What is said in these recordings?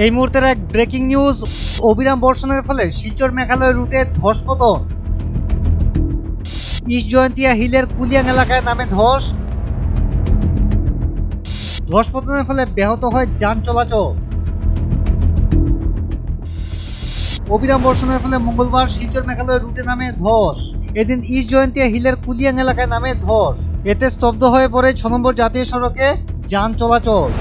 এই মুহূর্তের এক ব্রেকিং নিউজ। অবিরাম বর্ষণের ফলে শিলচর মেঘালয় রুটে ধসপতন। ইস্ট জয়ন্তিয়া হিলের কুলিয়াং এলাকায় নামে ধস। ধসপতনের ফলে ব্যাহত হয় যান চলাচল। অবিরাম বর্ষণের ফলে মঙ্গলবার শিলচর মেঘালয় রুটে নামে ধস। এদিন ইস্ট জয়ন্তিয়া হিলের কুলিয়াং এলাকায় নামে ধস। এতে স্তব্ধ হয়ে পড়ে 6 নম্বর জাতীয় সড়কে যান চলাচল।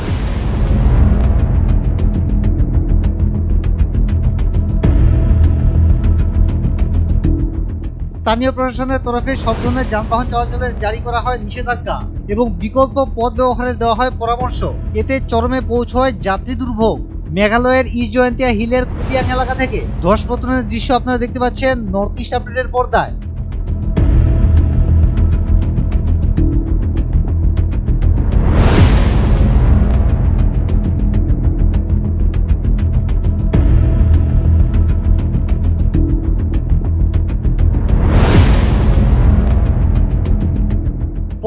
স্থানীয় প্রশাসনের তরফে সব ধরনের যানবাহন চলাচলে জারি করা হয় নিষেধাজ্ঞা এবং বিকল্প পথ ব্যবহারের দেওয়া হয় পরামর্শ। এতে চরমে পৌঁছয় যাত্রী দুর্ভোগ। মেঘালয়ের ইস্ট জয়ন্তিয়া হিলের কুলিয়াং এলাকা থেকে ধসপতনের দৃশ্য আপনারা দেখতে পাচ্ছেন নর্থ ইস্ট আপডেটের পর্দায়।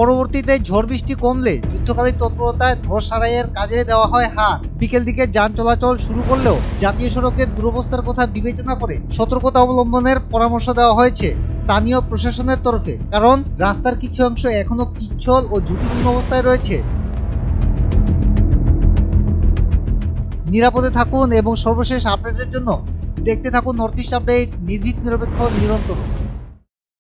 পরবর্তীতে ঝড় বৃষ্টি কমলে যুদ্ধকালীন তৎপরতায় ধস সারাইয়ের কাজে দেওয়া হয় হাত। বিকেল দিকে যান চলাচল শুরু করলেও জাতীয় সড়কের দুরবস্থার কথা বিবেচনা করে সতর্কতা অবলম্বনের পরামর্শ দেওয়া হয়েছে স্থানীয় প্রশাসনের তরফে, কারণ রাস্তার কিছু অংশ এখনো পিচ্ছিল ও ঝুঁকিপূর্ণ অবস্থায় রয়েছে। নিরাপদে থাকুন এবং সর্বশেষ আপডেটের জন্য দেখতে থাকুন নর্থ ইস্ট আপডেট, নির্ভীক নিরপেক্ষ নিরন্তর।